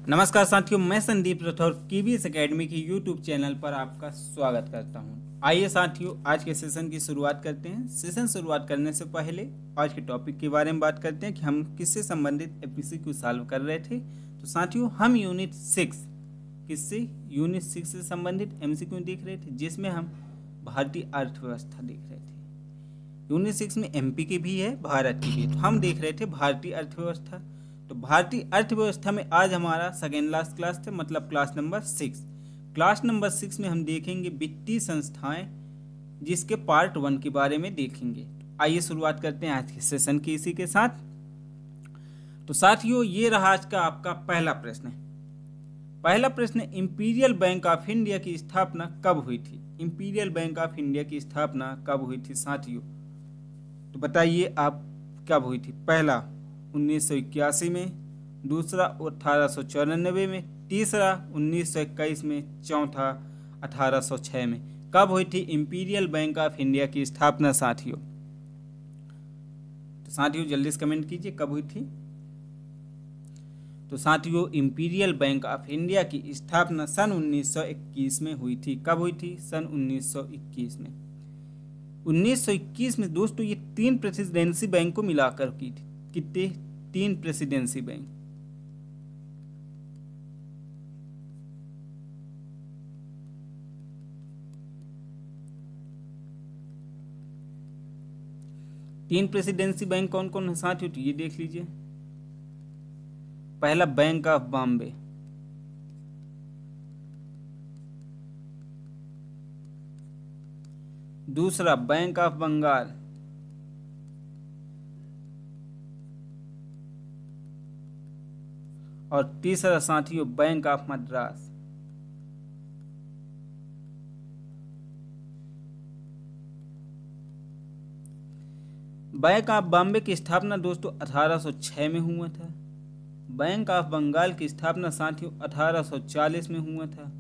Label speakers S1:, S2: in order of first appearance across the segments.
S1: नमस्कार साथियों, मैं संदीप राठौर KBS एकेडमी के यूट्यूब चैनल पर आपका स्वागत करता हूं। आइए साथियों, आज के सेशन की शुरुआत करते हैं। सेशन शुरुआत करने से पहले आज के टॉपिक के बारे में बात करते हैं कि हम किससे संबंधित MCQ सॉल्व कर रहे थे। तो साथियों, हम यूनिट 6 से संबंधित MCQ देख रहे थे, जिसमें हम भारतीय अर्थव्यवस्था देख रहे थे। यूनिट 6 में MP की भी है, भारत की भी है। तो हम देख रहे थे भारतीय अर्थव्यवस्था। तो भारतीय अर्थव्यवस्था में आज हमारा सेकेंड लास्ट क्लास थे, मतलब क्लास नंबर 6। क्लास नंबर 6 में हम देखेंगे वित्तीय संस्थाएं, जिसके पार्ट 1 के बारे में देखेंगे। तो आइए शुरुआत करते हैं आज के सेशन की इसी के साथ। तो साथियों, ये रहा आज का आपका पहला प्रश्न। पहला प्रश्न, इंपीरियल बैंक ऑफ इंडिया की स्थापना कब हुई थी? इंपीरियल बैंक ऑफ इंडिया की स्थापना कब हुई थी साथियों? तो बताइए आप, कब हुई थी? पहला 1981 में, दूसरा 1894 में, तीसरा 1921 में, चौथा 1806 में। कब हुई थी इंपीरियल बैंक ऑफ इंडिया की स्थापना साथियों? तो साथियों जल्दी से कमेंट कीजिए कब हुई थी। तो साथियों, इंपीरियल बैंक ऑफ इंडिया की स्थापना सन 1921 में हुई थी। कब हुई थी? सन 1921 में। 1921 में दोस्तों ये 3 प्रेसिडेंसी बैंक को मिलाकर की थी। कितने? 3 प्रेसिडेंसी बैंक। तीन प्रेसिडेंसी बैंक कौन कौन है साथियों? तो ये देख लीजिए। पहला बैंक ऑफ बॉम्बे, दूसरा बैंक ऑफ बंगाल, और तीसरा साथियों bank of Madras. Bank of Bombay की स्थापना दोस्तों 1806 में हुआ था। बैंक ऑफ बंगाल की स्थापना साथियों 1840 में हुआ था।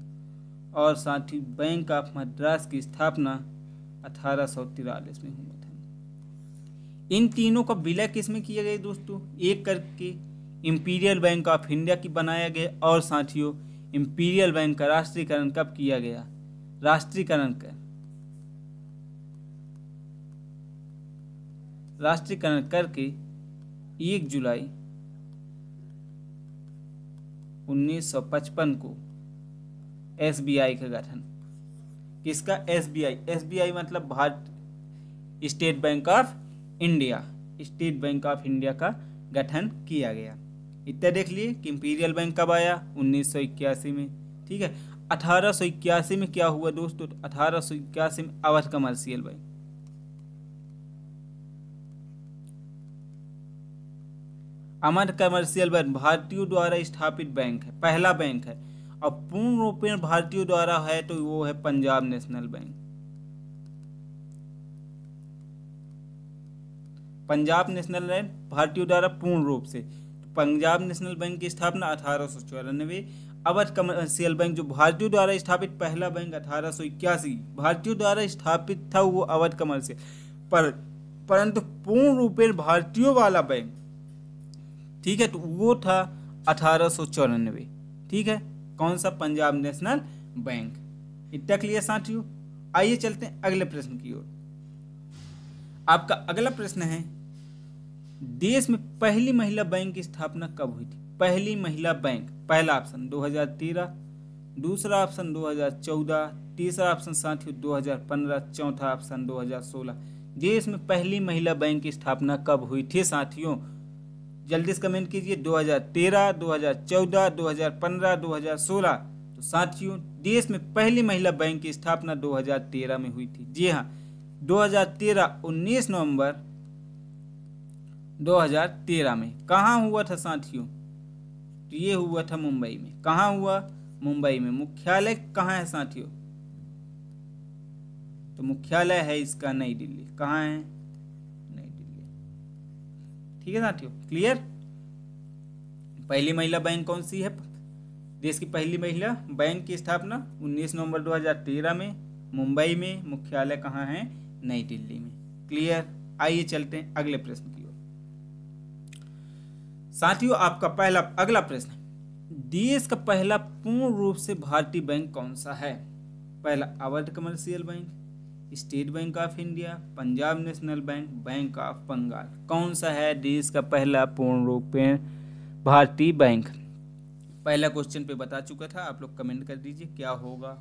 S1: और साथियों बैंक ऑफ मद्रास की स्थापना 1843 में हुआ था। इन तीनों का विलय किसमें किया गया दोस्तों? एक करके इंपीरियल बैंक ऑफ इंडिया की बनाया गया। और साथियों इंपीरियल बैंक का राष्ट्रीयकरण कब किया गया? राष्ट्रीयकरण करके 1 जुलाई 1955 को SBI का गठन। किसका? SBI मतलब Bharat state bank of India. State bank of India का गठन किया गया। इतना देख लिए कि इंपीरियल बैंक कब आया? 1981 में। ठीक है। 1881 में क्या हुआ दोस्तों? 1881 में Awadh commercial bank. Awadh commercial bank भारतीयों द्वारा स्थापित बैंक है, पहला बैंक है। और पूर्ण रूप में भारतीयों द्वारा है तो वो है Punjab national bank. Punjab national bank भारतीयों द्वारा पूर्ण रूप से। पंजाब नेशनल बैंक की स्थापना 1894। अवध कमर्शियल बैंक जो भारतीयों द्वारा स्थापित पहला बैंक 1881 भारतीयों द्वारा स्थापित था, वो अवध कमर्शियल। परंतु पूर्ण रूप में भारतीयों वाला बैंक, ठीक है, तो वो था 1894। ठीक है। कौन सा? Punjab national bank. इतना क्लियर साथियों? आइए चलते हैं अगले प्रश्न की ओर। आपका अगला प्रश्न है, देश में पहली महिला बैंक की स्थापना कब हुई थी? पहली महिला बैंक। पहला ऑप्शन 2013, दूसरा ऑप्शन 2014, तीसरा ऑप्शन साथियों 2015, चौथा ऑप्शन 2016। देश में पहली महिला बैंक की स्थापना कब हुई थी साथियों? जल्दी से कमेंट कीजिए। 2013, 2014, 2015, 2016। तो साथियों देश में पहली महिला बैंक की स्थापना 2013 में हुई थी। जी हाँ, 2013 19 नवंबर 2013 में। कहाँ हुआ था साथियों? तो ये हुआ था मुंबई में। कहाँ हुआ? मुंबई में। मुख्यालय कहाँ है साथियों? तो मुख्यालय है इसका नई दिल्ली। कहाँ है? नई दिल्ली। ठीक है साथियों, क्लियर? पहली महिला बैंक कौन सी है? देश की पहली महिला बैंक की स्थापना 19 नवंबर 2013 में मुंबई में। मुख्यालय कहाँ है? नई दिल्ली में। क्लियर? आइए चलते हैं अगले प्रश्न की ओर। साथियों आपका अगला प्रश्न है, देश का पहला पूर्ण रूप से भारतीय बैंक कौन सा है? पहला Awadh commercial bank, state bank of India, Punjab national bank, bank of Bengal. कौन सा है देश का पहला पूर्ण रूप में भारतीय बैंक? पहला क्वेश्चन पे बता चुका था, आप लोग कमेंट कर दीजिए क्या होगा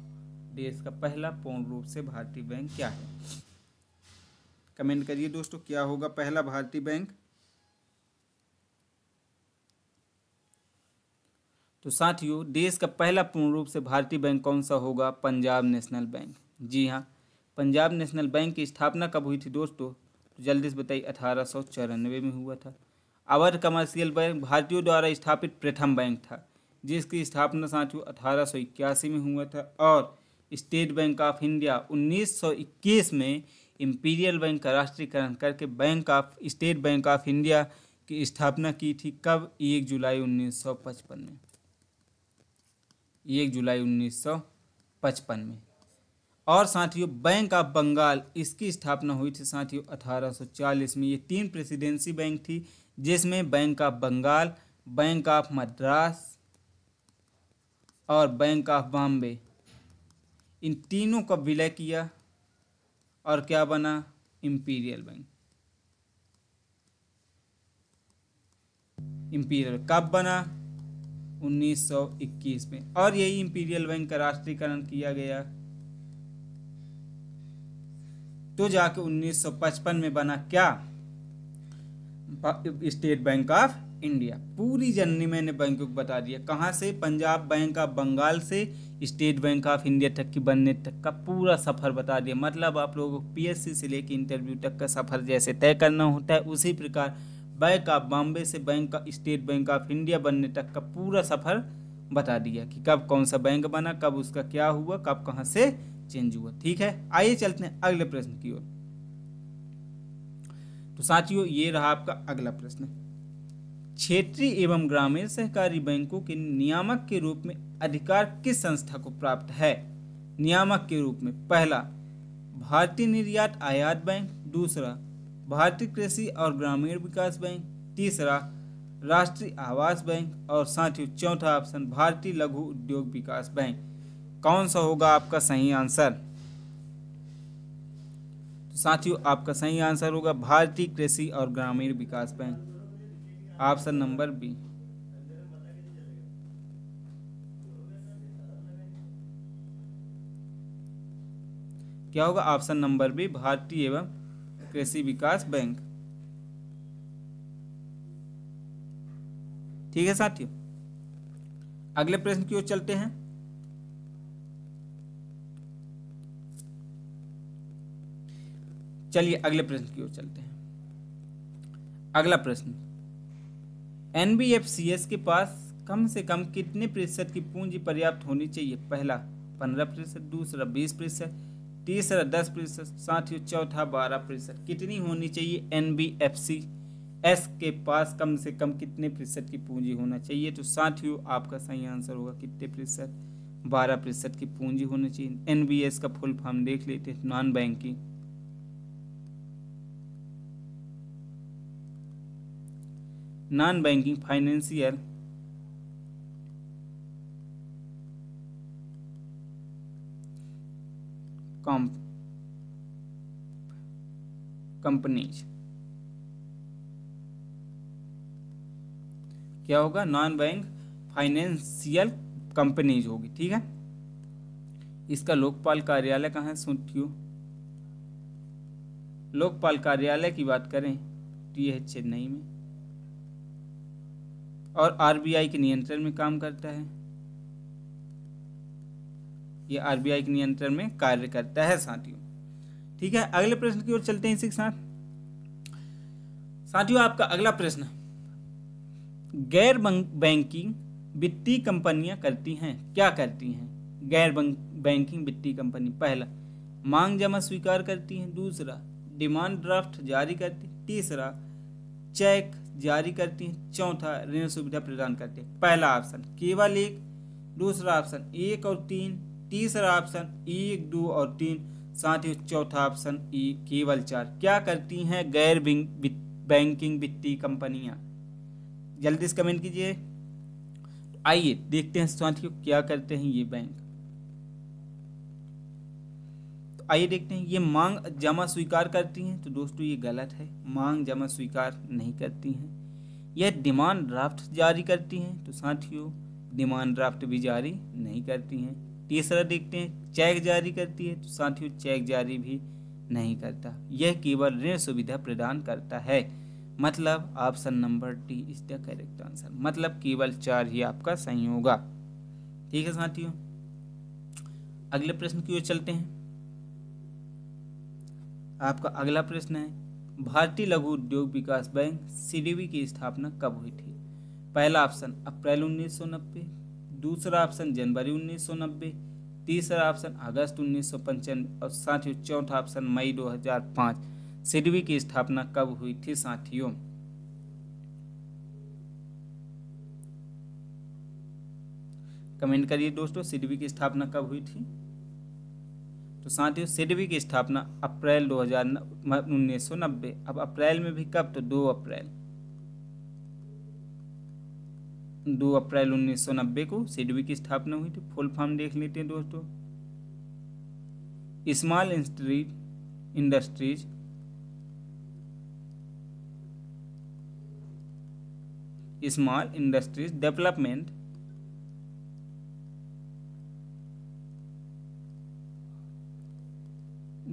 S1: देश का पहला पूर्ण रूप से भारतीय बैंक क्या है। कमेंट करिए दोस्तों क्या होगा पहला भारतीय बैंक। तो साथियों देश का पहला पूर्ण रूप से भारतीय बैंक कौन सा होगा? Punjab national bank. जी हाँ, पंजाब नेशनल बैंक की स्थापना कब हुई थी दोस्तों? तो जल्दी से बताइए, 1894 में हुआ था। अवध कमर्शियल बैंक भारतीयों द्वारा स्थापित प्रथम बैंक था जिसकी स्थापना साथियों 1881 में हुआ था। और स्टेट बैंक ऑफ इंडिया 1921 में इंपीरियल बैंक का राष्ट्रीयकरण करके bank of state bank of India की स्थापना की थी। कब? 1 जुलाई 1955 में। 1 जुलाई 1955 में। और साथियों बैंक ऑफ बंगाल इसकी स्थापना हुई थी साथियों 1840 में। ये 3 प्रेसिडेंसी बैंक थी जिसमें bank of Bengal, bank of Madras और बैंक ऑफ बॉम्बे, इन तीनों का विलय किया और क्या बना? Imperial bank. इंपीरियल कब बना? 1921 में। और यही इंपीरियल बैंक का राष्ट्रीयकरण किया गया तो जाके 1955 में बना क्या? State bank of India. पूरी जर्नी मैंने बैंकों को बता दिया, कहाँ से? पंजाब बैंक ऑफ बंगाल से स्टेट बैंक ऑफ इंडिया तक की बनने तक का पूरा सफ़र बता दिया। मतलब आप लोगों को पीएससी से लेकर इंटरव्यू तक का सफ़र जैसे तय करना होता है उसी प्रकार बैंक ऑफ बॉम्बे से बैंक का स्टेट बैंक ऑफ इंडिया बनने तक का पूरा सफ़र बता दिया कि कब कौन सा बैंक बना, कब उसका क्या हुआ, कब कहाँ से चेंज हुआ। ठीक है, आइए चलते हैं अगले प्रश्न की ओर। तो साथियों ये रहा आपका अगला प्रश्न। क्षेत्रीय एवं ग्रामीण सहकारी बैंकों के नियामक के रूप में अधिकार किस संस्था को प्राप्त है? नियामक के रूप में पहला भारतीय निर्यात आयात बैंक, दूसरा भारतीय कृषि और ग्रामीण विकास बैंक, तीसरा राष्ट्रीय आवास बैंक और साथियों चौथा ऑप्शन भारतीय लघु उद्योग विकास बैंक। कौन सा होगा आपका सही आंसर? तो साथियों आपका सही आंसर होगा भारतीय कृषि और ग्रामीण विकास बैंक, ऑप्शन नंबर बी। क्या होगा? ऑप्शन नंबर बी भारतीय एवं कृषि विकास बैंक। ठीक है साथियों, अगले प्रश्न की ओर चलते हैं। चलिए अगले प्रश्न की ओर चलते हैं। अगला प्रश्न, एनबीएफसीएस के पास कम से कम कितने प्रतिशत की पूंजी पर्याप्त होनी चाहिए? पहला 15%, दूसरा 20%, तीसरा 10%, साथियों चौथा 12%। कितनी होनी चाहिए एनबीएफसीएस के पास कम से कम कितने प्रतिशत की पूंजी होना चाहिए? तो साथियों आपका सही आंसर होगा कितने प्रतिशत? 12% की पूंजी होनी चाहिए। एनबीएस का फुल फॉर्म देख लेते हैं, नॉन बैंकिंग फाइनेंशियल कंपनीज। क्या होगा? नॉन बैंक फाइनेंशियल कंपनीज होगी। ठीक है, इसका लोकपाल कार्यालय कहाँ है साथियों? लोकपाल कार्यालय की बात करें तो यह है चेन्नई में और आरबीआई के नियंत्रण में काम करता है। ये आरबीआई के नियंत्रण में कार्य करता है साथियों। ठीक है, अगले प्रश्न की ओर चलते हैं इसी के साथ। साथियों आपका अगला प्रश्न, गैर बैंकिंग वित्तीय कंपनियां करती हैं, क्या करती हैं? गैर बैंकिंग वित्तीय कंपनी, पहला मांग जमा स्वीकार करती हैं, दूसरा डिमांड ड्राफ्ट जारी करती है, तीसरा चेक जारी करती हैं, चौथा ऋण सुविधा प्रदान करती है। पहला ऑप्शन केवल 1, दूसरा ऑप्शन 1 और 3, तीसरा ऑप्शन 1, 2 और 3, साथ ही चौथा ऑप्शन केवल 4। क्या करती हैं गैर बैंकिंग वित्तीय कंपनियां? जल्दी से कमेंट कीजिए। आइए देखते हैं साथियों क्या करते हैं ये बैंक। तो आइए देखते हैं, ये मांग जमा स्वीकार करती हैं, तो दोस्तों ये गलत है, मांग जमा स्वीकार नहीं करती हैं। यह डिमांड ड्राफ्ट जारी करती हैं, तो साथियों डिमांड ड्राफ्ट भी जारी नहीं करती हैं। तीसरा देखते हैं, चेक जारी करती है, तो साथियों चेक जारी भी नहीं करता। यह केवल ऋण सुविधा प्रदान करता है। मतलब option number D is the correct answer, मतलब केवल 4 ही आपका सही होगा। ठीक है साथियों, अगले प्रश्न की ओर चलते हैं। आपका अगला प्रश्न है, भारतीय लघु उद्योग विकास बैंक सीडीबी की स्थापना कब हुई थी? पहला ऑप्शन अप्रैल 1990, दूसरा ऑप्शन जनवरी 1990, तीसरा ऑप्शन अगस्त 1995 और साथियों चौथा ऑप्शन मई 2005। सीडीबी की स्थापना कब हुई थी साथियों? कमेंट करिए दोस्तों, सीडीबी की स्थापना कब हुई थी? तो साथियों सीडीबी की स्थापना अप्रैल 1990। अब अप्रैल में भी कब? तो 2 अप्रैल 1990 को सीडीबी की स्थापना हुई थी। फुल फॉर्म देख लेते हैं दोस्तों, small industries development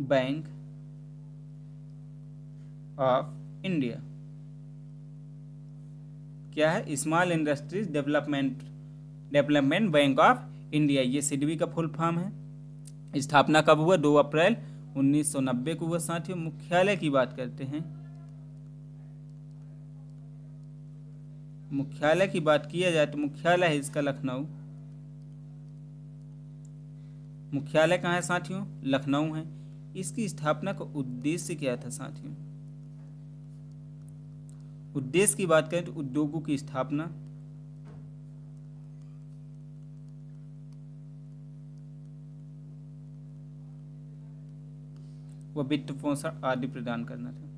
S1: bank of India. क्या है? Small industries development bank of India, ये सीडीबी का फुल फॉर्म है। स्थापना कब हुआ? 2 अप्रैल 1990 को हुआ साथियों। मुख्यालय की बात करते हैं, मुख्यालय की बात किया जाए तो मुख्यालय है इसका लखनऊ। मुख्यालय कहाँ है साथियों? लखनऊ है। इसकी स्थापना का उद्देश्य क्या था साथियों? उद्देश्य की बात करें तो उद्योगों की स्थापना, व वित्त पोषण आदि प्रदान करना था।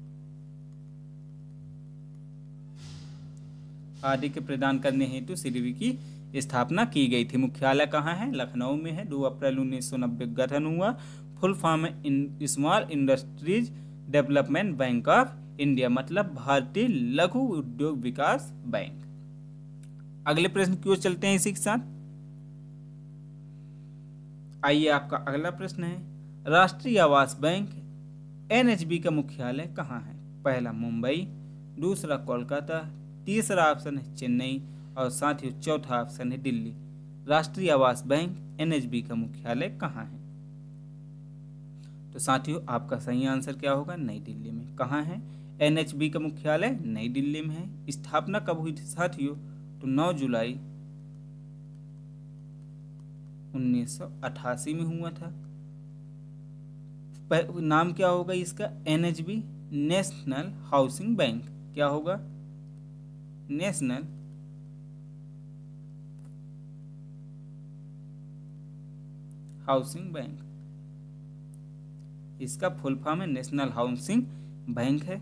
S1: आदि के प्रदान करने हेतु सीडीबी की स्थापना की गई थी। मुख्यालय कहाँ है? लखनऊ में है। 2 अप्रैल 1990 गठन हुआ। फुल फॉर्म है small industries development bank of India, मतलब भारतीय लघु उद्योग विकास बैंक। अगले प्रश्न की ओर चलते हैं इसी के साथ। आइए आपका अगला प्रश्न है, राष्ट्रीय आवास बैंक एनएचबी का मुख्यालय कहाँ है? पहला मुंबई, दूसरा कोलकाता, तीसरा ऑप्शन है चेन्नई और साथियों चौथा ऑप्शन है दिल्ली। राष्ट्रीय आवास बैंक एनएचबी का मुख्यालय कहाँ है? तो साथियों आपका सही आंसर क्या होगा? नई दिल्ली में। कहाँ है एनएचबी का मुख्यालय? नई दिल्ली में है। स्थापना कब हुई थी साथियों? तो 9 जुलाई 1988 में हुआ था। नाम क्या होगा इसका? NHB, national housing bank. क्या होगा? National housing bank. इसका फुल फॉर्म है नेशनल हाउसिंग बैंक है।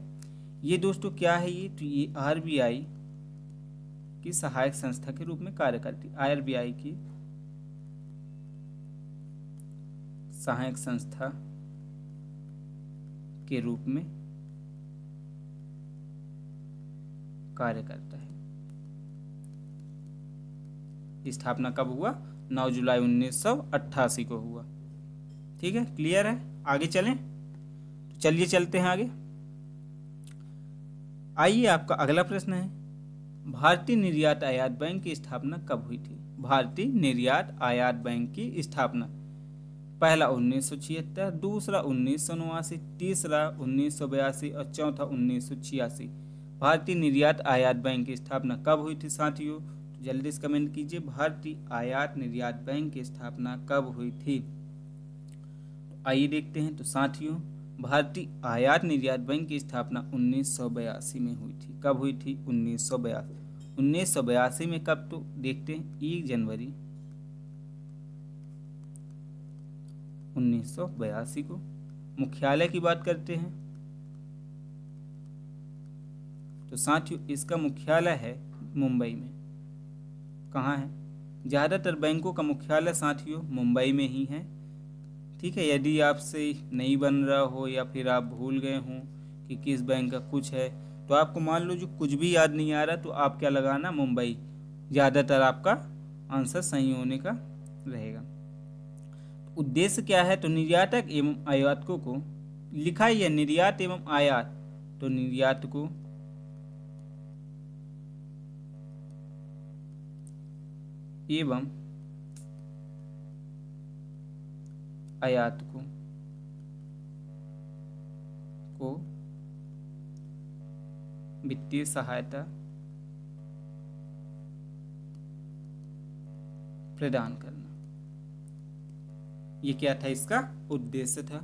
S1: ये दोस्तों क्या है? ये आरबीआई की सहायक संस्था के रूप में कार्य करती है। आरबीआई की सहायक संस्था के रूप में कार्य करता है। स्थापना कब हुआ? 9 जुलाई 1988 को हुआ। ठीक है, क्लियर है? आगे चलें, तो चलिए चलते हैं आगे। आइए आपका अगला प्रश्न है, भारतीय निर्यात आयात बैंक की स्थापना कब हुई थी? भारतीय निर्यात आयात बैंक की स्थापना पहला 1976, दूसरा 1989, तीसरा 1982 और चौथा 1986। भारतीय निर्यात आयात बैंक की स्थापना कब हुई थी साथियों? तो जल्दी से कमेंट कीजिए, भारतीय आयात निर्यात बैंक की स्थापना कब हुई थी? तो आइए देखते हैं। तो साथियों भारतीय आयात निर्यात बैंक की स्थापना 1982 में हुई थी। कब हुई थी? 1982 में। कब? तो देखते हैं 1 जनवरी 1982 को। मुख्यालय की बात करते हैं तो साथियों इसका मुख्यालय है मुंबई में। कहाँ है? ज़्यादातर बैंकों का मुख्यालय साथियों मुंबई में ही है। ठीक है, यदि आपसे नहीं बन रहा हो या फिर आप भूल गए हों कि किस बैंक का कुछ है, तो आपको मान लो जो कुछ भी याद नहीं आ रहा, तो आप क्या लगाना, मुंबई, ज़्यादातर आपका आंसर सही होने का रहेगा। उद्देश्य क्या है, तो निर्यातक एवं आयातकों को, लिखा ही है निर्यात एवं आयात, तो निर्यातकों एवं आयातकों को वित्तीय सहायता प्रदान करना, ये क्या था, इसका उद्देश्य था।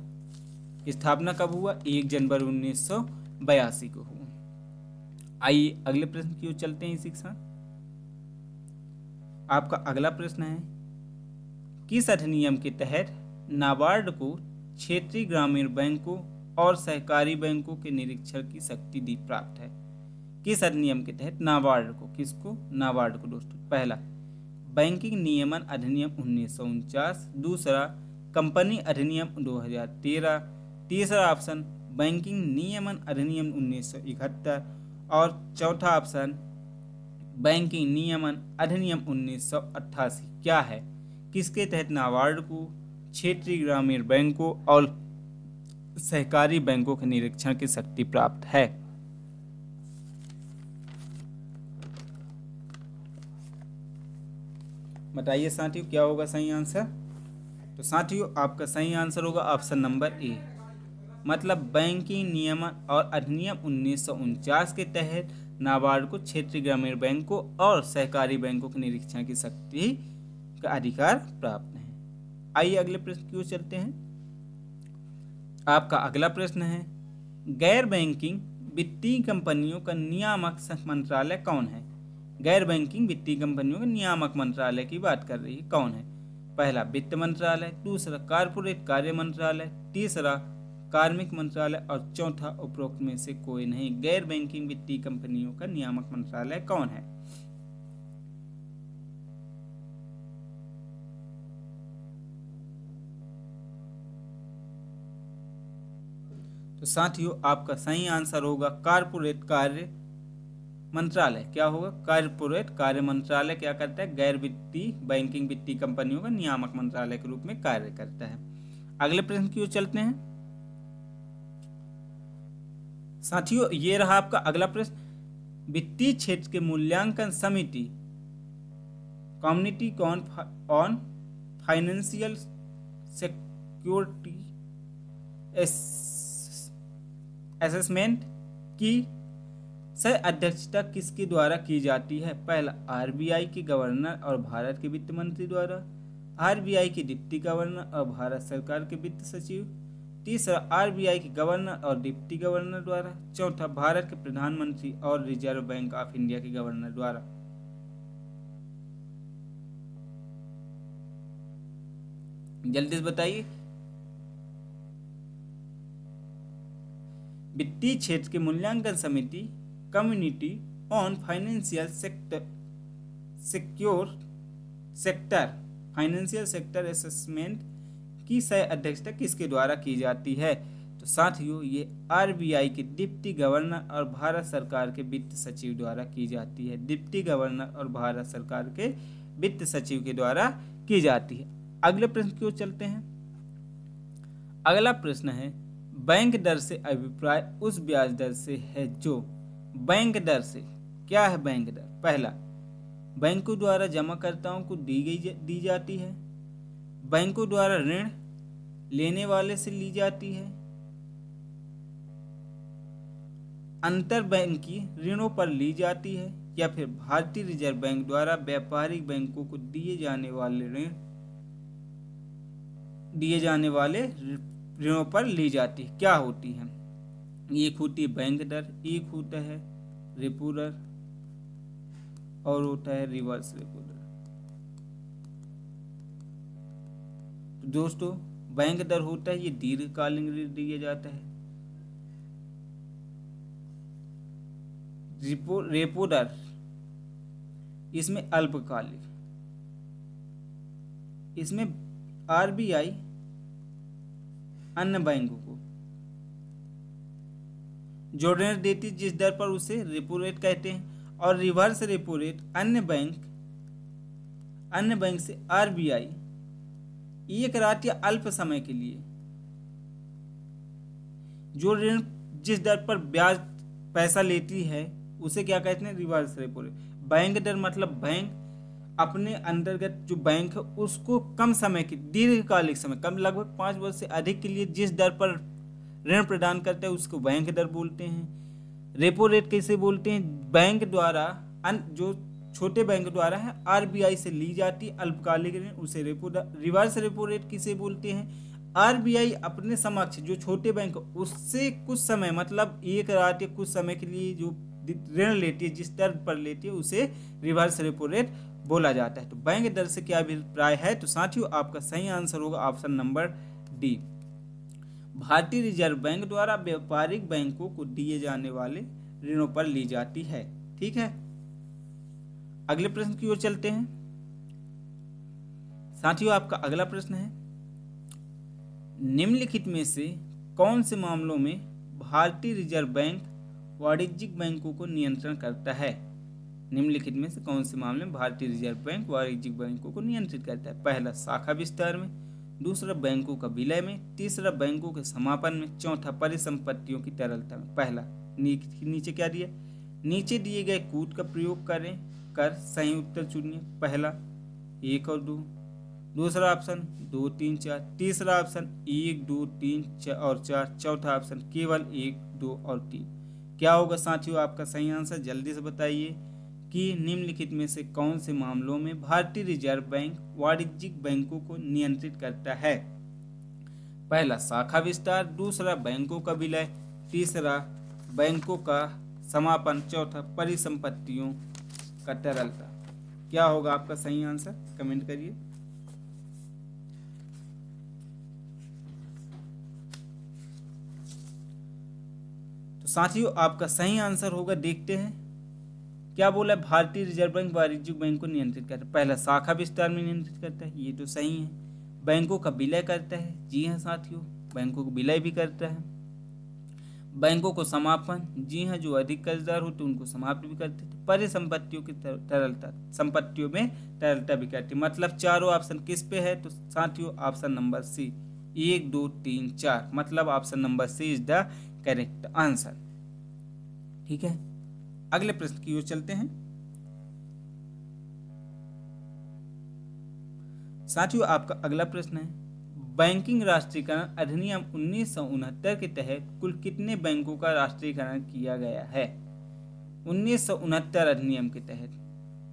S1: स्थापना कब हुआ, 1 जनवरी 1982 को हुआ। आइए अगले प्रश्न की ओर चलते हैं इसी के साथ। आपका अगला प्रश्न है, किस अधिनियम के तहत नाबार्ड को क्षेत्रीय ग्रामीण बैंकों और सहकारी बैंकों के निरीक्षण की शक्ति दी प्राप्त है? किस अधिनियम के तहत नाबार्ड को, किसको, नाबार्ड को दोस्तों? पहला, बैंकिंग नियमन अधिनियम 1949, दूसरा कंपनी अधिनियम 2013, तीसरा ऑप्शन बैंकिंग नियमन अधिनियम 1971 और चौथा ऑप्शन बैंकिंग नियमन अधिनियम 1988 क्या है? किसके तहत नाबार्ड को क्षेत्रीय ग्रामीण बैंकों और सहकारी बैंकों के निरीक्षण की शक्ति प्राप्त है? बताइए साथियों, क्या होगा सही आंसर? तो साथियों आपका सही आंसर होगा ऑप्शन नंबर ए, मतलब बैंकिंग नियमन और अधिनियम 1949 के तहत नाबार्ड को क्षेत्रीय ग्रामीण बैंकों और सहकारी बैंकों के निरीक्षण की शक्ति का अधिकार प्राप्त है। आइए अगले प्रश्न की ओर चलते हैं। आपका अगला प्रश्न है, गैर बैंकिंग वित्तीय कंपनियों का नियामक मंत्रालय कौन है? गैर बैंकिंग वित्तीय कंपनियों के नियामक मंत्रालय की बात कर रही है, कौन है? पहला वित्त मंत्रालय, दूसरा कारपोरेट कार्य मंत्रालय, तीसरा कार्मिक मंत्रालय और चौथा उपरोक्त में से कोई नहीं। गैर बैंकिंग वित्तीय कंपनियों का नियामक मंत्रालय कौन है? तो साथियों आपका सही आंसर होगा कारपोरेट कार्य मंत्रालय। क्या होगा? कारपोरेट कार्य मंत्रालय क्या करता है? गैर वित्तीय बैंकिंग वित्तीय कंपनियों का नियामक मंत्रालय के रूप में कार्य करता है। अगले प्रश्न की ओर चलते हैं साथियों, ये रहा आपका अगला प्रश्न। वित्तीय क्षेत्र के मूल्यांकन समिति community on financial security assessment की सह अध्यक्षता किसके द्वारा की जाती है? पहला आरबीआई के गवर्नर और भारत के वित्त मंत्री द्वारा, आरबीआई के डिप्टी गवर्नर और भारत सरकार के वित्त सचिव, तीसरा आरबीआई के गवर्नर और डिप्टी गवर्नर द्वारा, चौथा भारत के प्रधानमंत्री और रिजर्व बैंक ऑफ इंडिया के गवर्नर द्वारा। जल्दी से बताइए। वित्तीय क्षेत्र के मूल्यांकन समिति community on financial sector assessment की सह अध्यक्षता किसके द्वारा की जाती है? तो साथियों ये आरबीआई के डिप्टी गवर्नर और भारत सरकार के वित्त सचिव द्वारा की जाती है। डिप्टी गवर्नर और भारत सरकार के वित्त सचिव के द्वारा की जाती है। अगले प्रश्न की ओर चलते हैं। अगला प्रश्न है, बैंक दर से अभिप्राय उस ब्याज दर से है जो बैंक दर से, क्या है बैंक दर? पहला बैंकों द्वारा जमाकर्ताओं को दी जाती है, बैंकों द्वारा ऋण लेने वाले से ली जाती है, अंतर बैंकी ऋणों पर ली जाती है, या फिर भारतीय रिजर्व बैंक द्वारा व्यापारिक बैंकों को दिए जाने वाले ऋणों पर ली जाती है। क्या होती है? एक होती है बैंक दर, एक होता है रेपो दर और होता है रिवर्स रेपो दर। तो दोस्तों बैंक दर होता है ये दीर्घकालीन ऋण दिया जाता है। रेपो दर इसमें अल्पकालिक, इसमें आरबीआई अन्य बैंकों को जो ऋण देती है जिस दर पर उसे रेपो रेट कहते हैं, और रिवर्स रेपो रेट अन्य बैंक से आरबीआई एक रात या अल्प समय के लिए जो ऋण जिस दर पर ब्याज पैसा लेती है उसे क्या कहते हैं, रिवर्स रेपो रेट। बैंक दर मतलब बैंक अपने अंतर्गत जो बैंक है उसको कम समय की दीर्घकालिक समय, कम लगभग 5 वर्ष से अधिक के लिए जिस दर पर ऋण प्रदान करते हैं उसको बैंक दर बोलते हैं। रेपो रेट कैसे बोलते हैं, बैंक द्वारा जो छोटे बैंक द्वारा है आरबीआई से ली जाती अल्पकालिक ऋण उसे रेपो दर। रिवर्स रेपो रेट किसे बोलते हैं, आरबीआई अपने समक्ष जो छोटे बैंक उससे कुछ समय मतलब एक रात या कुछ समय के लिए जो ऋण लेती है जिस दर पर लेती है उसे रिवर्स रेपो रेट बोला जाता है। तो बैंक दर से क्या अभिप्राय है, तो साथियों आपका सही आंसर होगा ऑप्शन नंबर डी। भारतीय रिजर्व बैंक द्वारा व्यापारिक बैंकों को दिए जाने वाले ऋणों पर ली जाती है। ठीक है, अगले प्रश्न की ओर चलते हैं। साथियों आपका अगला प्रश्न है, निम्नलिखित में से कौन से मामलों में भारतीय रिजर्व बैंक वाणिज्यिक बैंकों को नियंत्रण करता है। निम्नलिखित में से कौन से मामले में भारतीय रिजर्व बैंक वाणिज्यिक बैंकों को नियंत्रित करता है। पहला शाखा विस्तार में, दूसरा बैंकों का विलय में, तीसरा बैंकों के समापन में, चौथा परिसंपत्तियों की तरलता में। पहला नीचे क्या दिया, नीचे दिए गए कूट का प्रयोग कर सही उत्तर चुनिए। पहला 1 और 2, दूसरा ऑप्शन 2 3 4, तीसरा ऑप्शन 1 2 3 और 4, चौथा ऑप्शन केवल 1 2 और 3। क्या होगा साथियों आपका सही आंसर, जल्दी से बताइए कि निम्नलिखित में से कौन से मामलों में भारतीय रिजर्व बैंक वाणिज्यिक बैंकों को नियंत्रित करता है। पहला शाखा विस्तार, दूसरा बैंकों का विलय, तीसरा बैंकों का समापन, चौथा परिसंपत्तियों का तरलता। क्या होगा आपका सही आंसर, कमेंट करिए। तो साथियों आपका सही आंसर होगा, देखते हैं क्या बोला, भारतीय रिजर्व बैंक वाणिज्यिक बैंक को नियंत्रित करता है। पहला शाखा विस्तार में नियंत्रित करता है, ये तो सही है। बैंकों का विलय करता है, जी हाँ साथियों बैंकों को विलय भी करता है। बैंकों को समापन, जी हाँ जो अधिक कर्जदार होते उनको समाप्त भी करते थे। परिसंपत्तियों की तरलता, संपत्तियों में तरलता भी करती है। मतलब चारों ऑप्शन किस पे है, तो साथियों ऑप्शन नंबर सी 1 2 3 4, मतलब option number C is the correct answer. ठीक है, अगले प्रश्न की ओर चलते हैं। साथियों आपका अगला प्रश्न है, बैंकिंग राष्ट्रीयकरण अधिनियम 1969 के तहत कुल कितने बैंकों का राष्ट्रीयकरण किया गया है। 1969 अधिनियम के तहत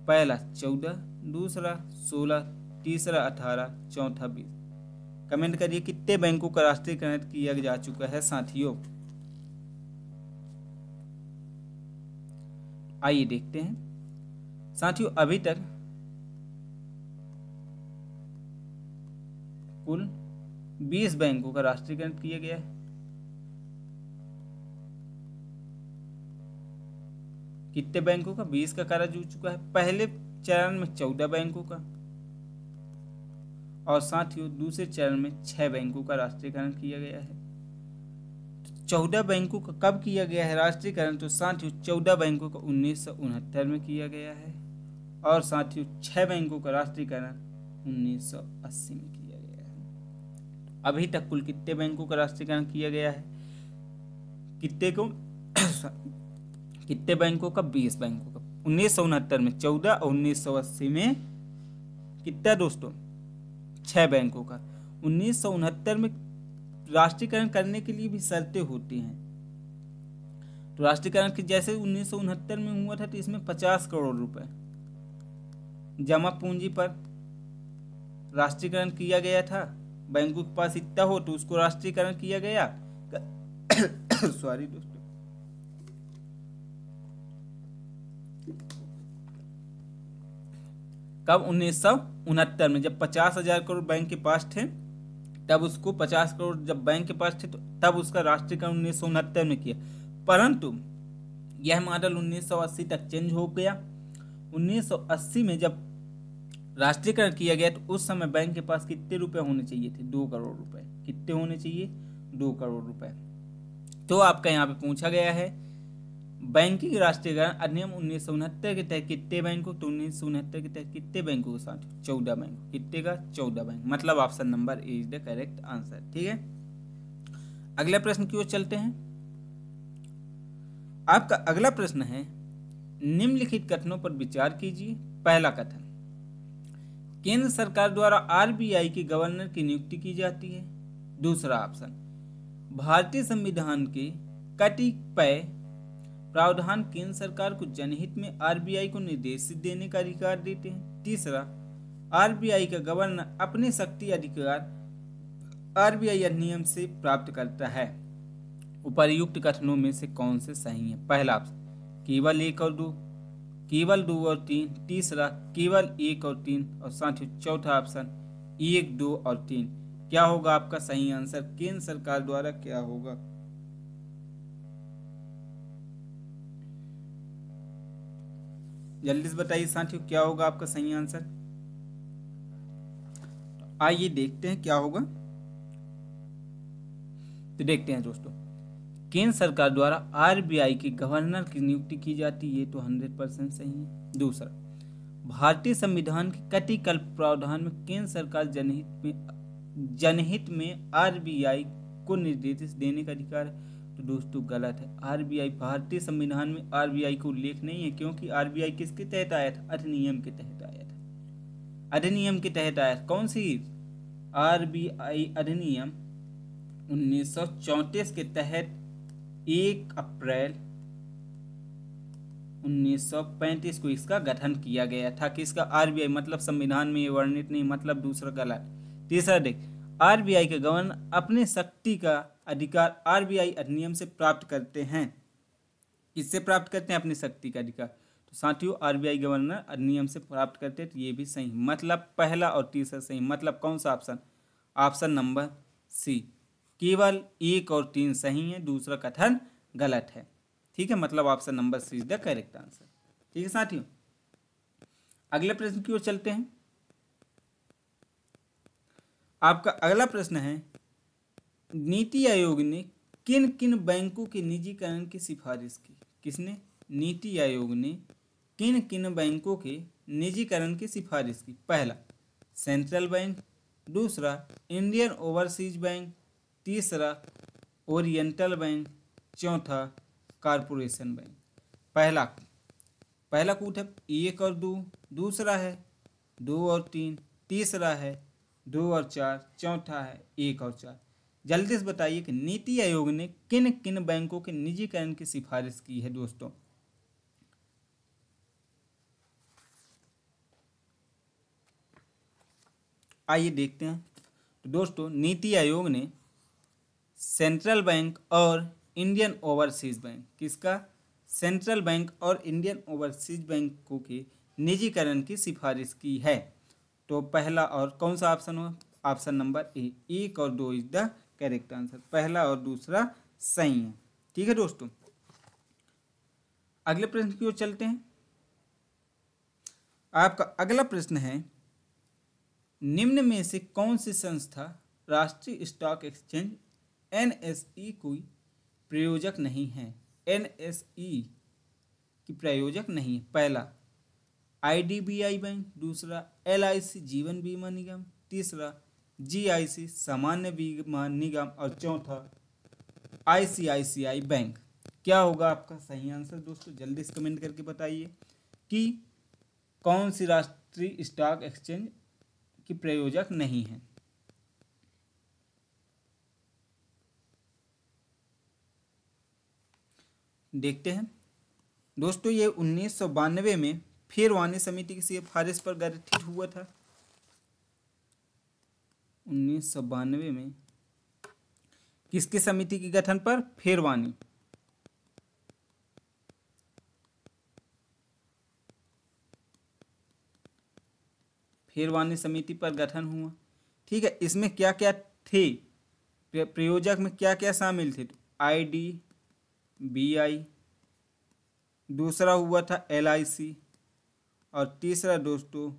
S1: पहला 14, दूसरा 16, तीसरा 18, चौथा 20। कमेंट करिए कितने बैंकों का राष्ट्रीयकरण किया जा चुका है साथियों। आइए देखते हैं साथियों, अभी तक कुल 20 बैंकों का राष्ट्रीयकरण किया गया है। कितने बैंकों का, 20 का करा जा चुका है। पहले चरण में 14 बैंकों का और साथियों दूसरे चरण में 6 बैंकों का राष्ट्रीयकरण किया गया है। 14 बैंकों का कब किया गया है राष्ट्रीयकरण, तो साथियों 14 बैंकों का 1969 में किया गया है और साथियों 6 बैंकों का राष्ट्रीयकरण 1980 में किया गया है। अभी तक कुल कितने बैंकों का राष्ट्रीयकरण किया गया है, कितने बैंकों का, 20 बैंकों का। 1969 में 14 और 1980 में कितना दोस्तों, 6 बैंकों का। 1969 में राष्ट्रीयकरण करने के लिए भी शर्तें होती हैं। तो राष्ट्रीयकरण की जैसे 1969 में हुआ था तो इसमें 50 करोड़ रुपए जमा पूंजी पर राष्ट्रीयकरण किया गया था। बैंकों के पास इतना हो तो उसको राष्ट्रीयकरण किया गया। सॉरी दोस्तों, कब, 1969 में जब 50,000 करोड़ बैंक के पास थे तब उसको 50 करोड़ जब बैंक के पास थे तो तब उसका राष्ट्रीयकरण 1969 में किया। परंतु यह मॉडल 1980 तक चेंज हो गया। 1980 में जब राष्ट्रीयकरण किया गया तो उस समय बैंक के पास कितने रुपए होने चाहिए थे? 2 करोड़ रुपए। कितने होने चाहिए? 2 करोड़ रुपए। तो आपका यहाँ पे पूछा गया है बैंकिंग राष्ट्रीयकरण अधिनियम 1969 के तहत कितने बैंकों, तो 1969 के तहत कितने बैंकों के साथ? 14 बैंक। कितने का? 14 बैंक। मतलब option number A is the correct answer. ठीक है, अगला प्रश्न की ओर चलते हैं। आपका अगला प्रश्न है निम्नलिखित कथनों पर विचार कीजिए। पहला कथन, केंद्र सरकार द्वारा आरबीआई के गवर्नर की नियुक्ति की जाती है। दूसरा ऑप्शन, भारतीय संविधान के कतिपय प्रावधान केंद्र सरकार को जनहित में आरबीआई को निर्देश देने का अधिकार देते हैं। तीसरा, आरबीआई का गवर्नर अपने शक्ति अधिकार आरबीआई अधिनियम से प्राप्त करता है। उपर्युक्त कथनों में से कौन से सही है? पहला ऑप्शन केवल 1 और 2, केवल 2 और 3, तीसरा केवल 1 और 3 और साथियों चौथा ऑप्शन 1, 2 और 3। क्या होगा आपका सही आंसर? केंद्र सरकार द्वारा क्या होगा? जल्दी से बताइए साथियों, क्या होगा आपका सही आंसर? आइए देखते हैं क्या होगा। तो देखते हैं दोस्तों, केंद्र सरकार द्वारा आरबीआई के गवर्नर की नियुक्ति की जाती है, ये तो 100% सही है। दूसरा, भारतीय संविधान के कतिपय प्रावधान में केंद्र सरकार जनहित में आरबीआई को निर्देश देने का अधिकार है, तो दोस्तों गलत है। आरबीआई, भारतीय संविधान में आरबीआई को उल्लेख नहीं है, क्योंकि आरबीआई किसके तहत आया था? अधिनियम के तहत आया था। अधिनियम के तहत आया। कौन सी? आरबीआई अधिनियम 1934 के तहत 1 अप्रैल 1935 को इसका गठन किया गया था। किसका? आरबीआई। मतलब संविधान में ये वर्णित नहीं, मतलब दूसरा गलत। तीसरा देख, आरबीआई के गवर्नर अपने शक्ति का अधिकार आरबीआई अधिनियम से प्राप्त करते हैं। किससे प्राप्त करते हैं? अपनी शक्ति का अधिकार। तो साथियों आरबीआई गवर्नर अधिनियम से प्राप्त करते हैं, तो ये भी सही। मतलब पहला और तीसरा सही। मतलब कौन सा ऑप्शन? ऑप्शन नंबर सी, केवल 1 और 3 सही है, दूसरा कथन गलत है। ठीक है, मतलब option number C is the correct answer. ठीक है साथियों, अगले प्रश्न की ओर चलते हैं। आपका अगला प्रश्न है नीति आयोग ने किन किन बैंकों के निजीकरण की सिफारिश की? किसने? नीति आयोग ने किन किन बैंकों के निजीकरण की सिफारिश की? पहला सेंट्रल बैंक, दूसरा इंडियन ओवरसीज बैंक, तीसरा ओरिएंटल बैंक, चौथा कारपोरेशन बैंक। पहला कूट है 1 और 2, दूसरा है 2 और 3, तीसरा है 2 और 4, चौथा है 1 और 4। जल्दी से बताइए कि नीति आयोग ने किन किन बैंकों के निजीकरण की सिफारिश की है दोस्तों? आइए देखते हैं। तो दोस्तों नीति आयोग ने सेंट्रल बैंक और इंडियन ओवरसीज बैंक, किसका? सेंट्रल बैंक और इंडियन ओवरसीज बैंकों के निजीकरण की सिफारिश की है। तो पहला और कौन सा ऑप्शन हो? ऑप्शन नंबर ए, 1 और 2 इज द करेक्ट आंसर। पहला और दूसरा सही है। ठीक है दोस्तों, अगले प्रश्न की ओर चलते हैं। आपका अगला प्रश्न है निम्न में से कौन सी संस्था राष्ट्रीय स्टॉक एक्सचेंज एनएसई कोई प्रयोजक नहीं है? एनएसई की प्रयोजक नहीं है। पहला आईडीबीआई बैंक, दूसरा एलआईसी जीवन बीमा निगम, तीसरा जीआईसी सामान्य बीमा निगम और चौथा आईसीआईसीआई बैंक। क्या होगा आपका सही आंसर दोस्तों? जल्दी से कमेंट करके बताइए कि कौन सी राष्ट्रीय स्टॉक एक्सचेंज की प्रयोजक नहीं है। देखते हैं दोस्तों, ये 1992 में फेरवानी समिति की सिफारिश पर गठित हुआ था। 1992 में किसकी समिति के गठन पर? फेरवानी। फेरवानी समिति पर गठन हुआ। ठीक है, इसमें क्या क्या थे? प्रयोजक में क्या क्या शामिल थे? आईडीबीआई, दूसरा हुआ था एलआईसी और तीसरा दोस्तों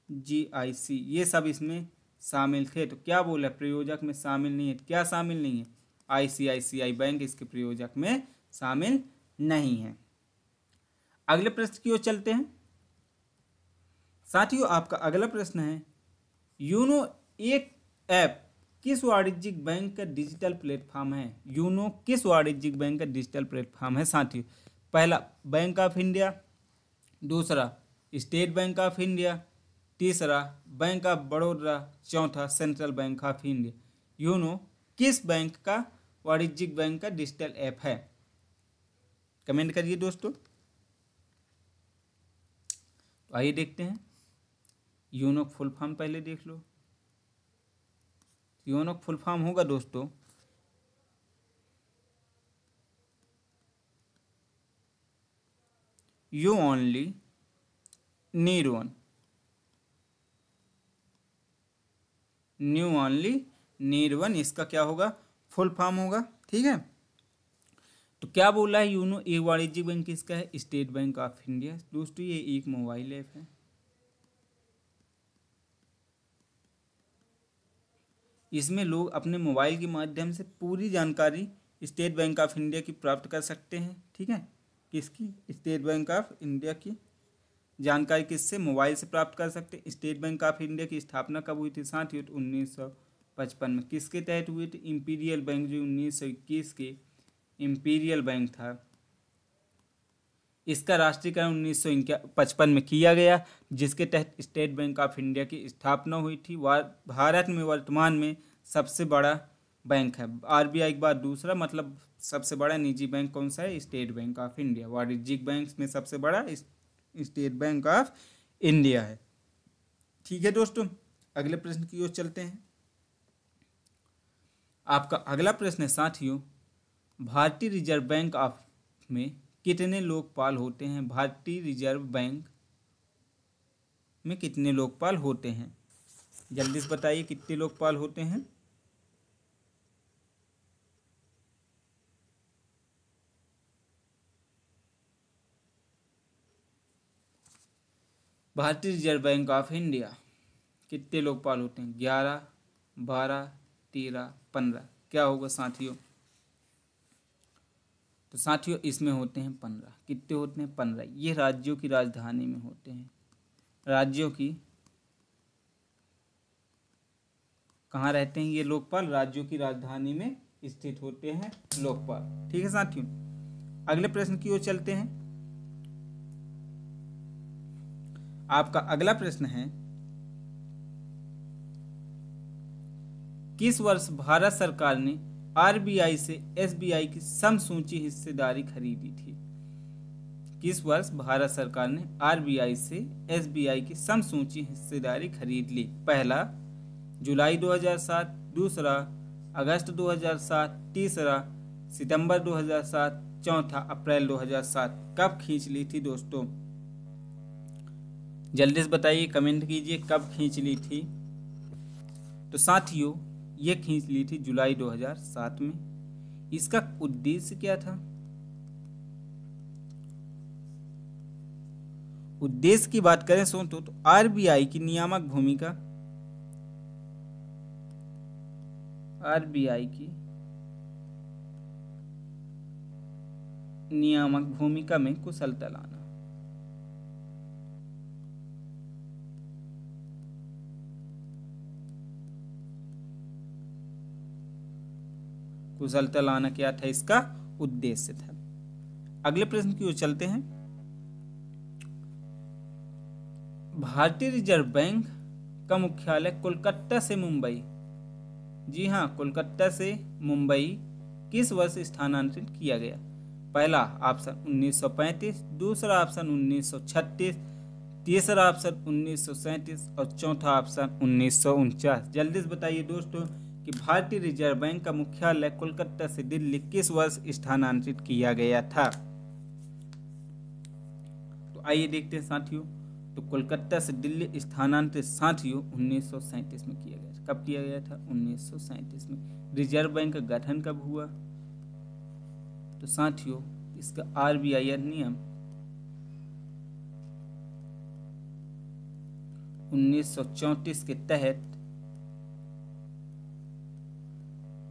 S1: GIC, ये सब इसमें शामिल थे। तो क्या बोला, प्रयोजक में शामिल नहीं है। क्या शामिल नहीं है, ICICI बैंक इसके प्रयोजक में शामिल नहीं है। अगले प्रश्न की ओर चलते हैं साथियों। आपका अगला प्रश्न है, यूनो एक ऐप किस वाणिज्यिक बैंक का डिजिटल प्लेटफॉर्म है। यूनो किस वाणिज्यिक बैंक का डिजिटल प्लेटफॉर्म है साथियों। पहला बैंक ऑफ इंडिया, दूसरा स्टेट बैंक ऑफ इंडिया, तीसरा बैंक ऑफ बड़ौदा, चौथा central bank of India. YONO किस बैंक का वाणिज्यिक बैंक का डिजिटल ऐप है, कमेंट करिए दोस्तों। तो आइए देखते हैं। यूनो फुल फॉर्म पहले देख लो। यूनो फुल फॉर्म होगा दोस्तों you only need one, new only need one, इसका क्या होगा, फुल फॉर्म होगा। ठीक है, तो क्या बोला है, यूनो एक वाणिज्यिक बैंक किसका है, स्टेट बैंक ऑफ इंडिया। दोस्तों ये एक मोबाइल ऐप है। इसमें लोग अपने मोबाइल के माध्यम से पूरी जानकारी स्टेट बैंक ऑफ इंडिया की प्राप्त कर सकते हैं। ठीक है, किसकी, स्टेट बैंक ऑफ इंडिया की जानकारी किससे, मोबाइल से प्राप्त कर सकते हैं। स्टेट बैंक ऑफ इंडिया की स्थापना कब हुई थी साथियों, 1955 में। किसके तहत हुई थी, इंपीरियल बैंक, जो 1921 के इंपीरियल बैंक था। इसका राष्ट्रीयकरण 1955 में किया गया, जिसके तहत स्टेट बैंक ऑफ इंडिया की स्थापना हुई थी। भारत में वर्तमान में सबसे बड़ा बैंक है। RBI के बाद दूसरा, मतलब सबसे बड़ा निजी बैंक कौन सा है, स्टेट बैंक ऑफ इंडिया। वाणिज्यिक बैंक में सबसे बड़ा स्टेट बैंक ऑफ इंडिया है। ठीक है दोस्तों, अगले प्रश्न की ओर चलते हैं। आपका अगला प्रश्न है साथियों, भारतीय रिजर्व बैंक ऑफ में कितने लोकपाल होते हैं। भारतीय रिजर्व बैंक में कितने लोकपाल होते हैं, जल्दी से बताइए कितने लोकपाल होते हैं। भारतीय रिजर्व बैंक ऑफ इंडिया कितने लोकपाल होते हैं, 11, 12, 13, 15। क्या होगा साथियों, तो साथियों इसमें होते हैं 15। कितने होते हैं, 15। ये राज्यों की राजधानी में होते हैं। राज्यों की कहाँ रहते हैं ये लोकपाल, राज्यों की राजधानी में स्थित होते हैं लोकपाल। ठीक है साथियों, अगले प्रश्न की ओर चलते हैं। आपका अगला प्रश्न है, किस वर्ष भारत सरकार ने RBI से SBI की समसूची हिस्सेदारी खरीदी थी। किस वर्ष भारत सरकार ने RBI से SBI की समसूची हिस्सेदारी खरीद ली। पहला जुलाई 2007, दूसरा अगस्त 2007, तीसरा सितंबर 2007, चौथा अप्रैल 2007। कब खींच ली थी दोस्तों, जल्दी से बताइए, कमेंट कीजिए कब खींच ली थी। तो साथियों ये खींच ली थी जुलाई 2007 में। इसका उद्देश्य क्या था, उद्देश्य की बात करें तो RBI की नियामक भूमिका, RBI की नियामक भूमिका में कुशलता लाना। कुशलता लाना क्या था, इसका उद्देश्य था। अगले प्रश्न की ओर चलते हैं। भारतीय रिजर्व बैंक का मुख्यालय कोलकाता से मुंबई, जी हाँ कोलकाता से मुंबई किस वर्ष स्थानांतरित किया गया। पहला ऑप्शन 1935, दूसरा ऑप्शन 1936, तीसरा ऑप्शन 1937 और चौथा ऑप्शन 1949। जल्दी से बताइए दोस्तों कि भारतीय रिजर्व बैंक का मुख्यालय कोलकाता से दिल्ली किस वर्ष स्थानांतरित किया गया था। तो आइए देखते हैं साथियों। तो कोलकाता से दिल्ली स्थानांतरित साथियों 1937 में किया गया था। कब किया गया था, 1937 में। रिजर्व बैंक का गठन कब हुआ, तो साथियों इसका RBI अधिनियम 1934 के तहत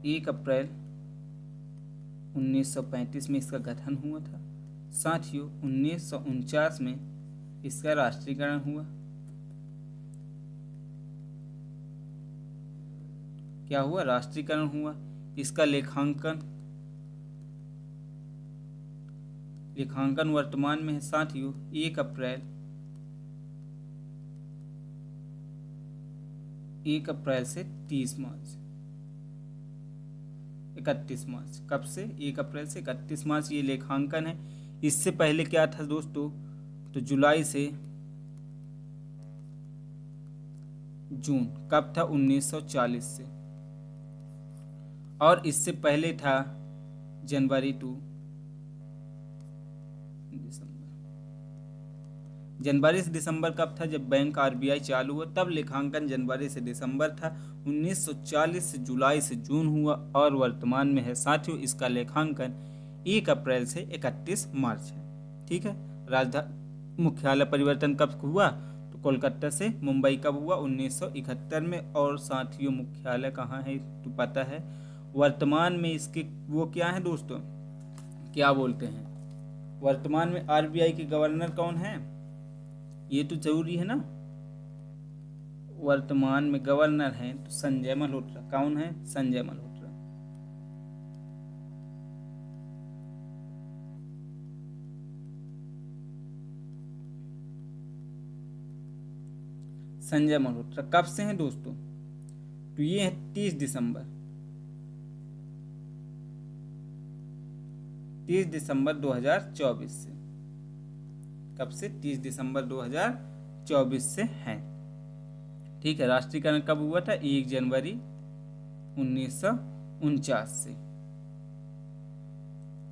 S1: 1 अप्रैल 1935 में इसका गठन हुआ था। साथियों 1949 में इसका राष्ट्रीयकरण हुआ। क्या हुआ? राष्ट्रीयकरण हुआ। इसका लेखांकन वर्तमान में है साथियों 1 अप्रैल 1 अप्रैल से 31 मार्च। कब से? 1 अप्रैल से 31 मार्च ये लेखांकन है। इससे पहले क्या था दोस्तों? तो जुलाई से जून। कब था? 1940 से। और इससे पहले था जनवरी टू दिसंबर। जनवरी से दिसंबर कब था? जब बैंक आरबीआई चालू हुआ तब लेखांकन जनवरी से दिसंबर था। 1940 से जुलाई से जून हुआ और वर्तमान में है साथियों इसका लेखांकन 1 अप्रैल से 31 मार्च है। ठीक है। राजधानी मुख्यालय परिवर्तन कब हुआ? तो कोलकाता से मुंबई कब हुआ? 1971 में। और साथियों मुख्यालय कहाँ है तो पता है। वर्तमान में इसके वो क्या है दोस्तों, क्या बोलते हैं, वर्तमान में आरबीआई के गवर्नर कौन है? ये तो जरूरी है ना। वर्तमान में गवर्नर हैं तो संजय मल्होत्रा। कौन है? संजय मल्होत्रा। संजय मल्होत्रा कब से हैं दोस्तों? तो ये है 30 दिसंबर 2024 से। कब से? 30 दिसंबर 2024 से हैं। ठीक है। राष्ट्रीयकरण कब हुआ था? 1 जनवरी 1949 से।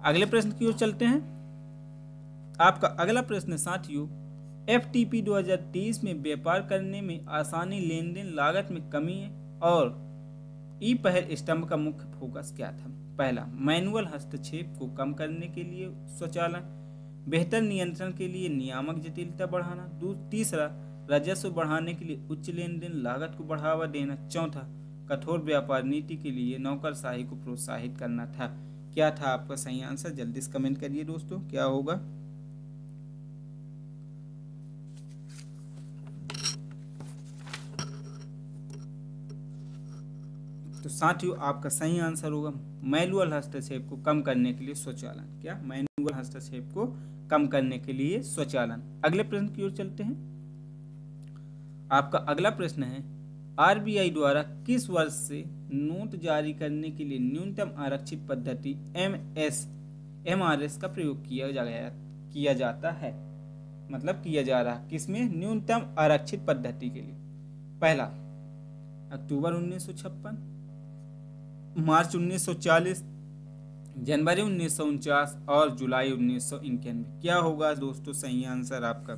S1: अगले प्रश्न की ओर चलते हैं। आपका अगला प्रश्न साथियों, एफटीपी 2023 में व्यापार करने में आसानी, लेन देन लागत में कमी है और ई पहल स्तंभ का मुख्य फोकस क्या था? पहला, मैनुअल हस्तक्षेप को कम करने के लिए स्वचालन, बेहतर नियंत्रण के लिए नियामक जटिलता बढ़ाना, तीसरा, राजस्व बढ़ाने के लिए उच्च लेन देन लागत को बढ़ावा देना, चौथा, कठोर व्यापार नीति के लिए नौकरशाही को प्रोत्साहित करना था। क्या था आपका सही आंसर? जल्दी से कमेंट करिए दोस्तों, क्या होगा? तो साथियों आपका सही आंसर होगा मैनुअल हस्तक्षेप को कम करने के लिए स्वचालन। क्या? मैनुअल हस्तक्षेप को कम करने के लिए स्वचालन। अगले प्रश्न की ओर चलते हैं। आपका अगला प्रश्न है, आरबीआई द्वारा किस वर्ष से नोट जारी करने के लिए न्यूनतम आरक्षित पद्धति MRS का प्रयोग किया जाता है? मतलब किया जा रहा है किसमें? न्यूनतम आरक्षित पद्धति के लिए। पहला, अक्टूबर 1956, मार्च 1940, जनवरी 1949 और जुलाई 1991। क्या होगा दोस्तों सही आंसर आपका?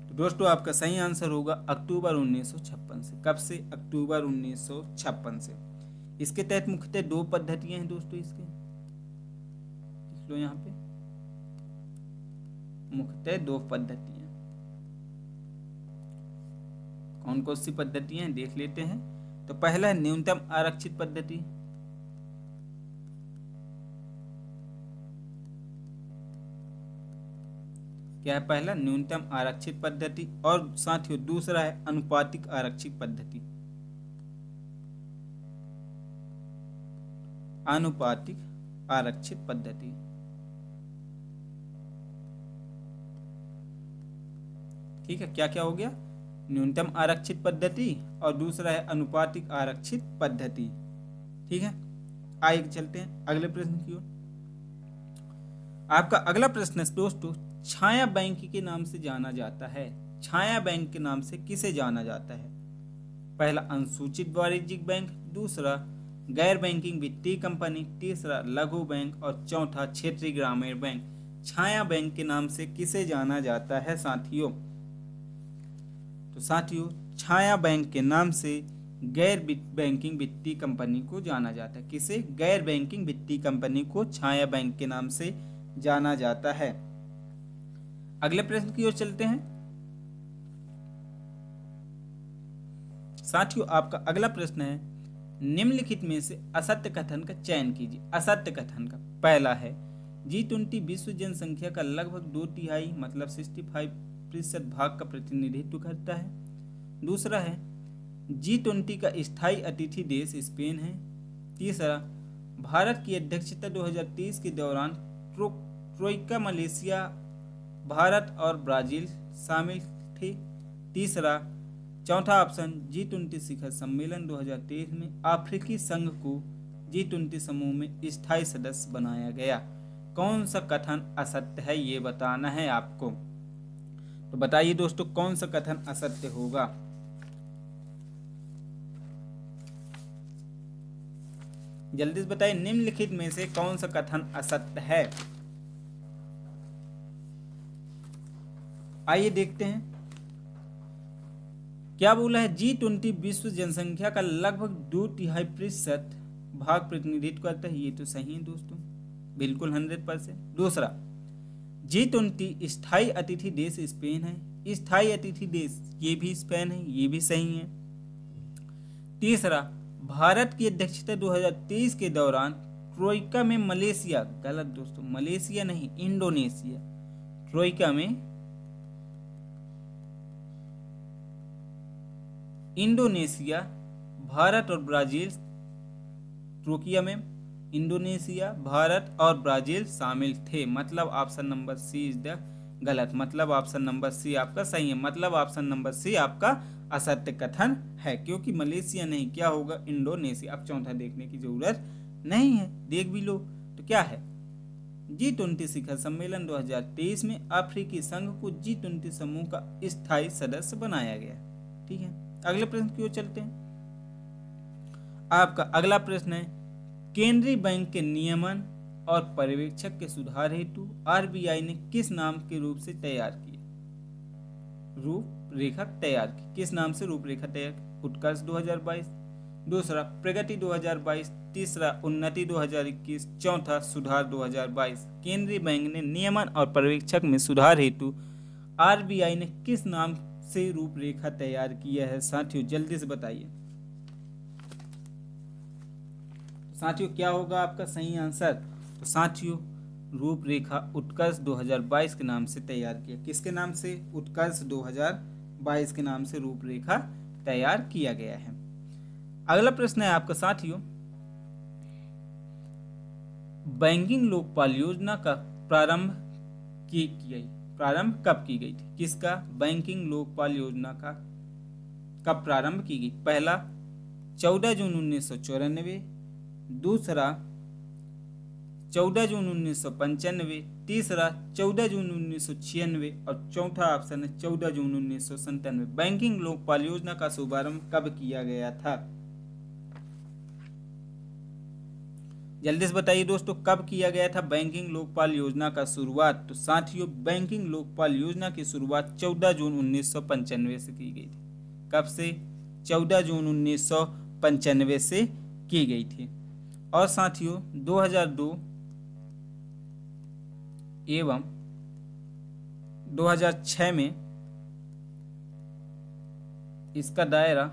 S1: तो दोस्तों आपका सही आंसर होगा अक्टूबर 1956 से। कब से? अक्टूबर 1956 से। इसके तहत मुख्यतः 2 पद्धतियां हैं दोस्तों। इसके लिख लो यहाँ पे, मुख्यतः 2 पद्धतियां। कौन कौन सी पद्धतियां हैं देख लेते हैं। तो पहला है न्यूनतम आरक्षित पद्धति। क्या है? पहला न्यूनतम आरक्षित पद्धति। और साथियों दूसरा है अनुपातिक आरक्षित पद्धति। अनुपातिक आरक्षित पद्धति। ठीक है। क्या क्या हो गया? न्यूनतम आरक्षित पद्धति और दूसरा है अनुपातिक आरक्षित पद्धति। ठीक है। आइए चलते हैं अगले प्रश्न की ओर। आपका अगला प्रश्न दोस्तों, छाया बैंक के नाम से जाना जाता है। छाया बैंक के नाम से किसे जाना जाता है? पहला, अनुसूचित वाणिज्यिक बैंक, दूसरा, गैर बैंकिंग वित्तीय कंपनी, तीसरा, लघु बैंक और चौथा, क्षेत्रीय ग्रामीण बैंक। छाया बैंक के नाम से किसे जाना जाता है साथियों? तो साथियों छाया बैंक के नाम से गैर बैंकिंग वित्तीय कंपनी को जाना जाता है। किसे? गैर बैंकिंग वित्तीय कंपनी को छाया बैंक के नाम से जाना जाता है। अगले प्रश्न की ओर चलते हैं। साथियों, आपका अगला प्रश्न है, निम्नलिखित में से असत्य कथन का चयन कीजिए। असत्य कथन का पहला है, G20 विश्व जनसंख्या का लगभग 2/3 मतलब 65% भाग का प्रतिनिधित्व करता है। दूसरा है, G20 का स्थायी अतिथि देश स्पेन है। तीसरा, भारत की अध्यक्षता 2023 के दौरान ट्रोइका मलेशिया, भारत और ब्राजील शामिल थे। तीसरा, चौथा ऑप्शन, G20 शिखर सम्मेलन 2023 में अफ्रीकी संघ को G20 समूह में स्थायी सदस्य बनाया गया। कौन सा कथन असत्य है ये बताना है आपको। तो बताइए दोस्तों, कौन सा कथन असत्य होगा। जल्दी से बताइए, निम्नलिखित में से कौन सा कथन असत्य है। आइए देखते हैं क्या बोला है। G20 विश्व जनसंख्या का लगभग 2/3 भाग प्रतिनिधित्व करता है। ये तो सही है दोस्तों, बिल्कुल 100%। दूसरा, G20 स्थायी अतिथि देश स्पेन है। स्थायी अतिथि देश ये भी स्पेन है, ये भी सही है। तीसरा, भारत की अध्यक्षता 2023 के दौरान ट्रोइका में मलेशिया, गलत दोस्तों, मलेशिया नहीं, इंडोनेशिया। ट्रोइका में इंडोनेशिया, भारत और ब्राजील, ट्रोकिया में इंडोनेशिया, भारत और ब्राजील शामिल थे। मतलब option number C is the गलत, मतलब ऑप्शन नंबर सी आपका सही है। मतलब ऑप्शन नंबर सी आपका असत्य कथन है, क्योंकि मलेशिया नहीं, क्या होगा, इंडोनेशिया। अब चौथा देखने की जरूरत नहीं है, देख भी लो। तो क्या है, G20 शिखर सम्मेलन 2023 में अफ्रीकी संघ को G20 समूह का स्थायी सदस्य बनाया गया। ठीक है, अगले प्रश्न की ओर चलते हैं। आपका अगला प्रश्न है, केंद्रीय बैंक के नियमन और पर्यवेक्षक के सुधार हेतु RBI ने किस नाम के रूप से तैयार किया, रूपरेखा तैयार की। किस नाम से रूपरेखा तैयार की? उत्कर्ष 2022। दूसरा, प्रगति 2022। तीसरा, उन्नति 2021। चौथा, सुधार 2022। केंद्रीय बैंक ने नियमन और पर्यवेक्षक में सुधार हेतु RBI ने किस नाम से रूपरेखा तैयार किया है साथियों, जल्दी से बताइए। साथियों, क्या होगा आपका सही आंसर? तो साथियों, रूपरेखा उत्कर्ष 2022 के नाम से तैयार किया। किसके नाम से? उत्कर्ष 2022 के नाम से रूपरेखा तैयार किया गया है। अगला प्रश्न है आपका साथियों, बैंकिंग लोकपाल योजना का प्रारंभ कब की गई थी? किसका? बैंकिंग लोकपाल योजना का कब प्रारंभ की गई? पहला, 14 जून 1994। दूसरा, 14 जून 1995। तीसरा, 14 जून 1996 और चौथा ऑप्शन है 14 जून 1997। बैंकिंग लोकपाल योजना का शुभारंभ कब किया गया था? जल्दी से बताइए दोस्तों, कब किया गया था बैंकिंग लोकपाल योजना का शुरुआत? तो साथियों, बैंकिंग लोकपाल योजना की शुरुआत 14 जून 1995 से की गई थी। कब से? 14 जून 1995 से की गई थी। और साथियों, 2002 एवं 2006 में इसका दायरा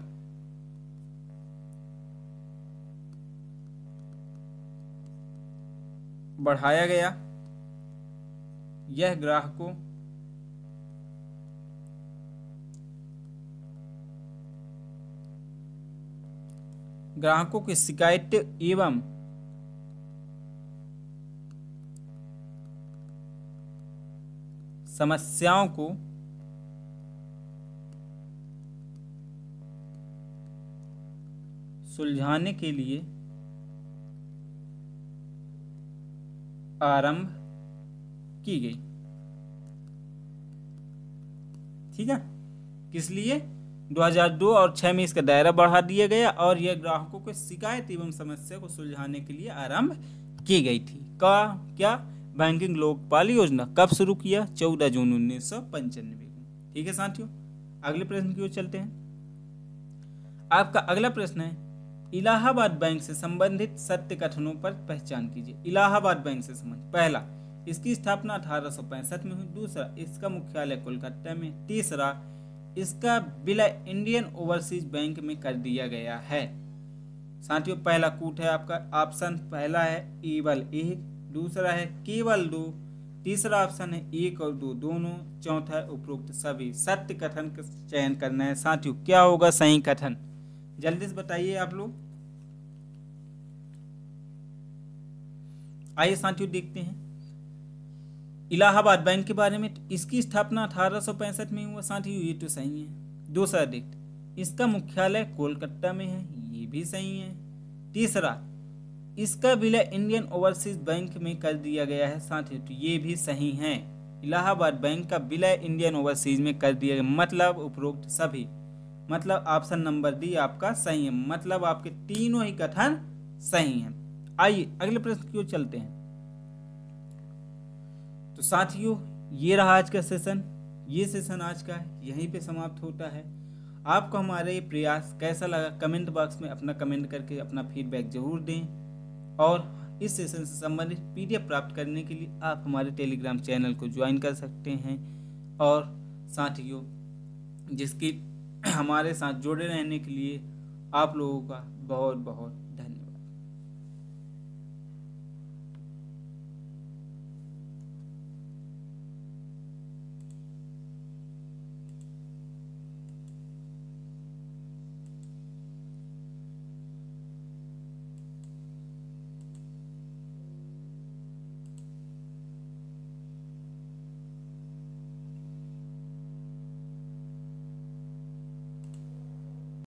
S1: बढ़ाया गया। यह ग्राहकों की शिकायत एवं समस्याओं को सुलझाने के लिए आरंभ की गई। ठीक है, किस लिए? 2002 और 2006 में इसका दायरा बढ़ा दिया गया और यह ग्राहकों को शिकायत एवं समस्या को सुलझाने के लिए आरंभ की गई थी। क्या? बैंकिंग लोकपाल योजना कब शुरू किया? 14 जून 1995 को। ठीक है साथियों, अगले प्रश्न की ओर चलते हैं। आपका अगला प्रश्न है, इलाहाबाद बैंक से संबंधित सत्य कथनों पर पहचान कीजिए। इलाहाबाद बैंक से संबंधित, पहला, इसकी स्थापना 1865 में हुई। दूसरा, इसका मुख्यालय कोलकाता में। तीसरा, इसका विलय इंडियन ओवरसीज बैंक में कर दिया गया है। साथियों, पहला कूट है आपका ऑप्शन, पहला है केवल एक, दूसरा है केवल दो, तीसरा ऑप्शन है एक और दो दोनों, चौथा है उपरोक्त सभी। सत्य कथन का चयन करना है साथियों। क्या होगा सही कथन, जल्दी से बताइए आप लोग। आइए साथियों देखते हैं इलाहाबाद बैंक के बारे में। इसकी स्थापना 1865 में हुआ साथियों, ये तो सही है। दूसरा देखते, इसका मुख्यालय कोलकाता में है, ये भी सही है। तीसरा, इसका विलय इंडियन ओवरसीज बैंक में कर दिया गया है साथियों, तो ये भी सही है। इलाहाबाद बैंक का विलय इंडियन ओवरसीज में कर दिया गया, मतलब उपरोक्त सभी, मतलब ऑप्शन नंबर डी आपका सही है। मतलब आपके तीनों ही कथन सही हैं। आइए अगले प्रश्न की ओर चलते हैं। तो साथियों, ये रहा आज का सेशन। ये सेशन आज का यहीं पे समाप्त होता है। आपको हमारे ये प्रयास कैसा लगा, कमेंट बॉक्स में अपना कमेंट करके अपना फीडबैक जरूर दें। और इस सेशन से संबंधित पीडीएफ प्राप्त करने के लिए आप हमारे टेलीग्राम चैनल को ज्वाइन कर सकते हैं। और साथियों, जिसकी हमारे साथ जुड़े रहने के लिए आप लोगों का बहुत बहुत